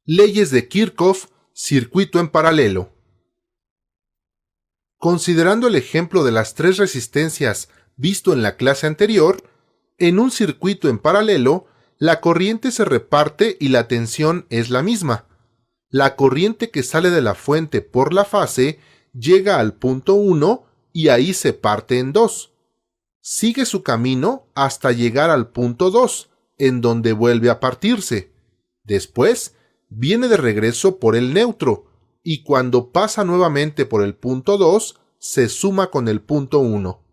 Leyes de Kirchhoff, circuito en paralelo. Considerando el ejemplo de las tres resistencias visto en la clase anterior, en un circuito en paralelo, la corriente se reparte y la tensión es la misma. La corriente que sale de la fuente por la fase llega al punto 1 y ahí se parte en dos. Sigue su camino hasta llegar al punto 2, en donde vuelve a partirse. Después, viene de regreso por el neutro, y cuando pasa nuevamente por el punto 2, se suma con el punto 1.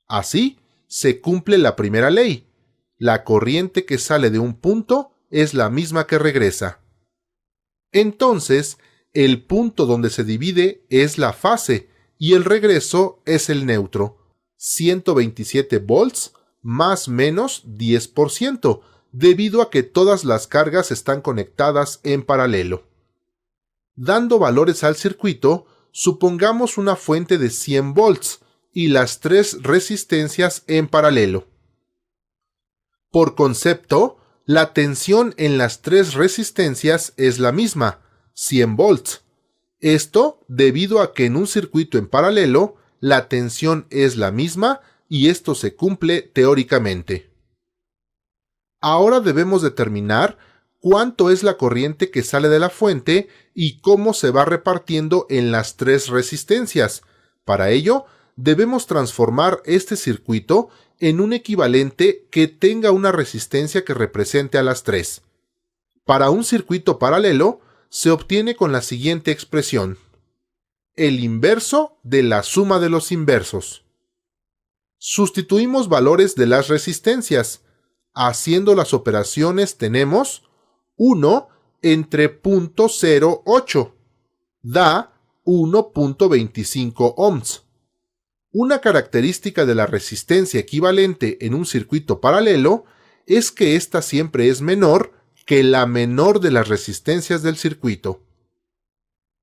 Así, se cumple la primera ley. La corriente que sale de un punto es la misma que regresa. Entonces, el punto donde se divide es la fase, y el regreso es el neutro. 127 volts más menos 10%, debido a que todas las cargas están conectadas en paralelo. Dando valores al circuito, supongamos una fuente de 100 volts y las tres resistencias en paralelo. Por concepto, la tensión en las tres resistencias es la misma, 100 volts. Esto debido a que en un circuito en paralelo, la tensión es la misma y esto se cumple teóricamente. Ahora debemos determinar cuánto es la corriente que sale de la fuente y cómo se va repartiendo en las tres resistencias. Para ello, debemos transformar este circuito en un equivalente que tenga una resistencia que represente a las tres. Para un circuito paralelo, se obtiene con la siguiente expresión: el inverso de la suma de los inversos. Sustituimos valores de las resistencias. Haciendo las operaciones tenemos 1 entre 0.08, da 1.25 ohms. Una característica de la resistencia equivalente en un circuito paralelo es que ésta siempre es menor que la menor de las resistencias del circuito.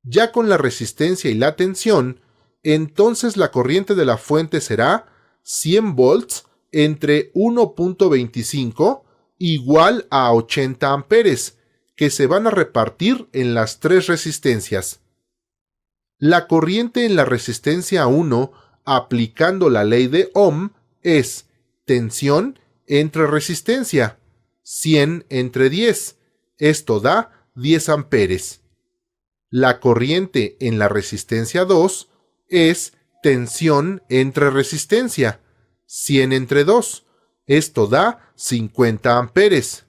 Ya con la resistencia y la tensión, entonces la corriente de la fuente será 100 volts entre 1.25 igual a 80 amperes, que se van a repartir en las tres resistencias. La corriente en la resistencia 1, aplicando la ley de Ohm, es tensión entre resistencia, 100 entre 10, esto da 10 amperes. La corriente en la resistencia 2 es tensión entre resistencia, 100 entre 2, esto da 50 amperes.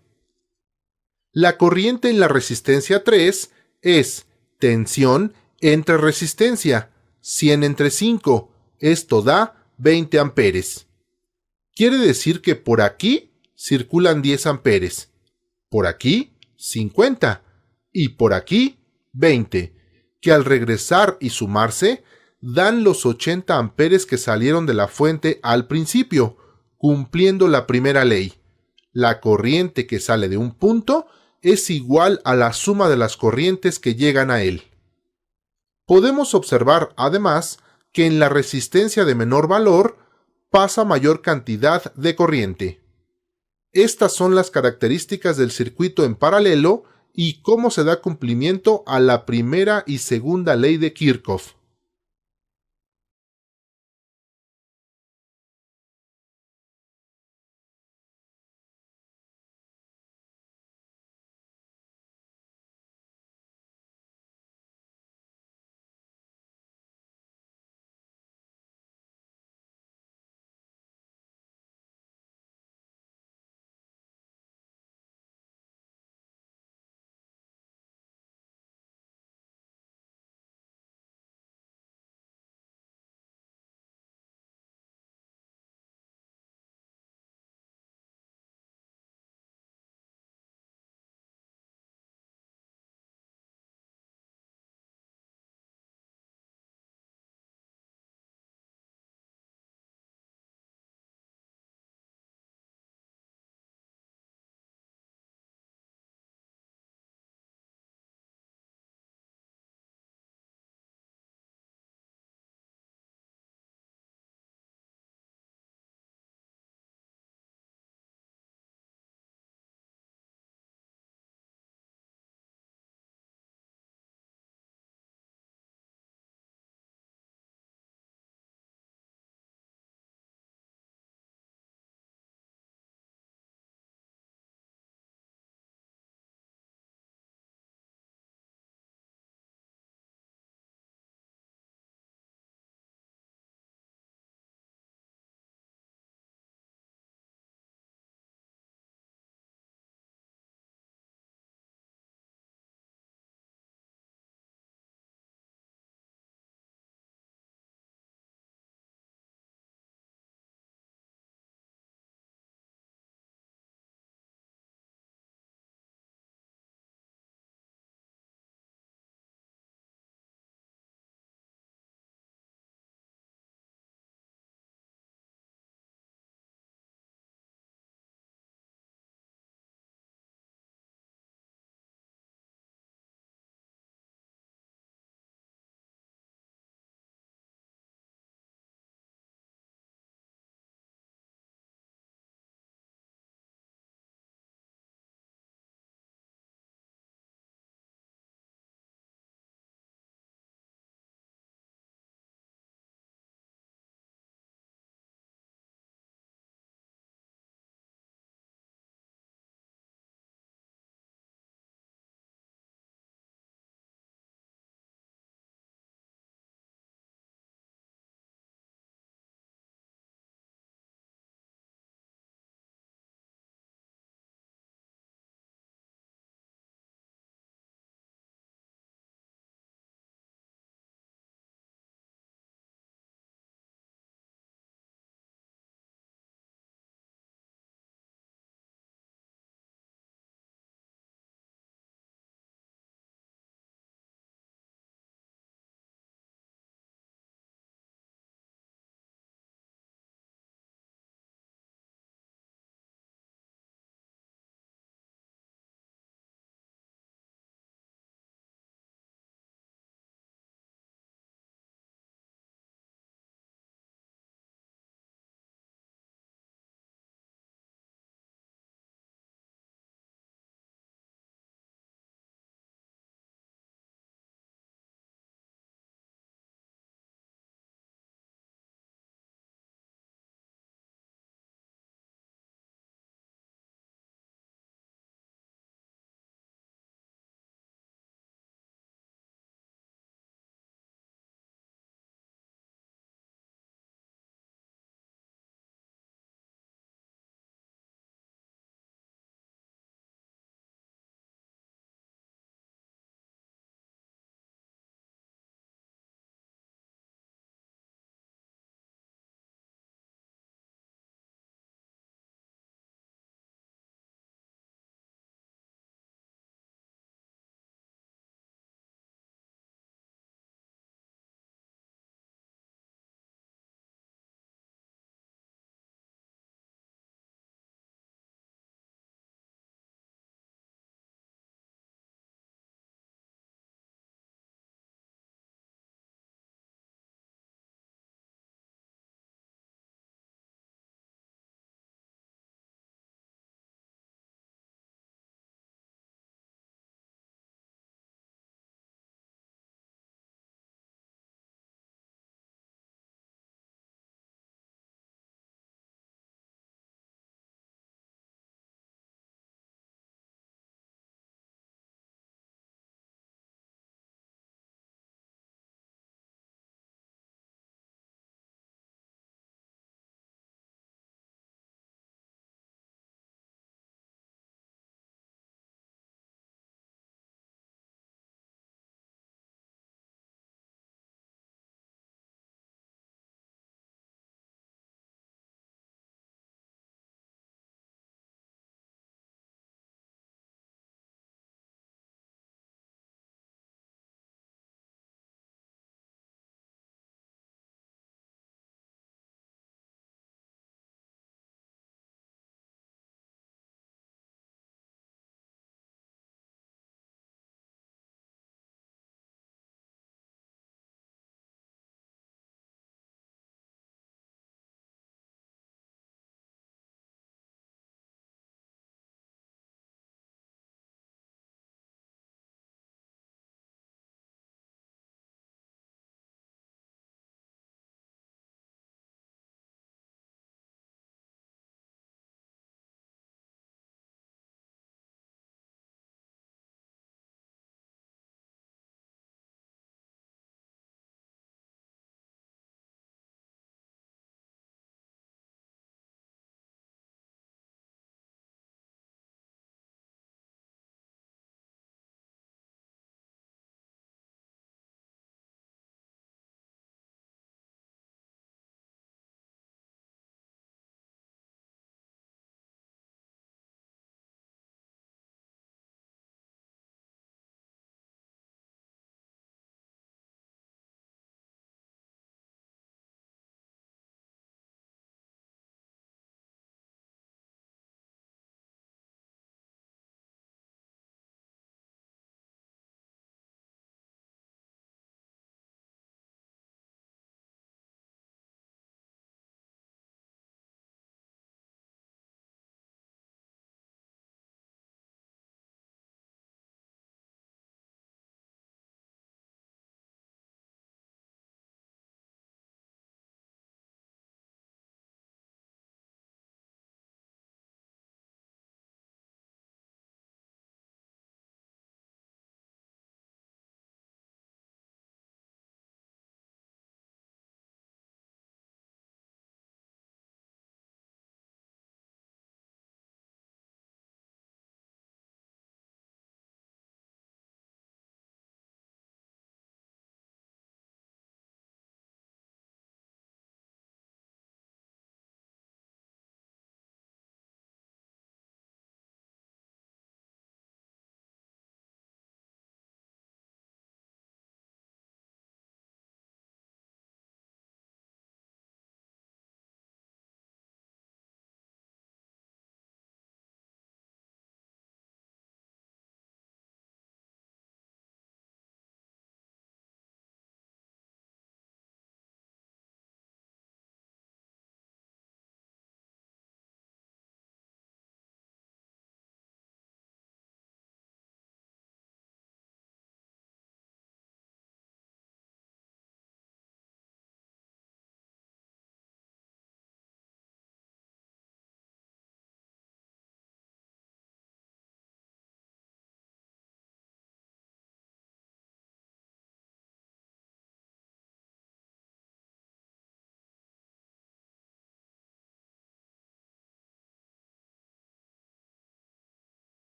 La corriente en la resistencia 3 es tensión entre resistencia, 100 entre 5, esto da 20 amperes. Quiere decir que por aquí circulan 10 amperes, por aquí 50 y por aquí 20, que al regresar y sumarse dan los 80 amperes que salieron de la fuente al principio, cumpliendo la primera ley. La corriente que sale de un punto es igual a la suma de las corrientes que llegan a él. Podemos observar, además, que en la resistencia de menor valor pasa mayor cantidad de corriente. Estas son las características del circuito en paralelo y cómo se da cumplimiento a la primera y segunda ley de Kirchhoff.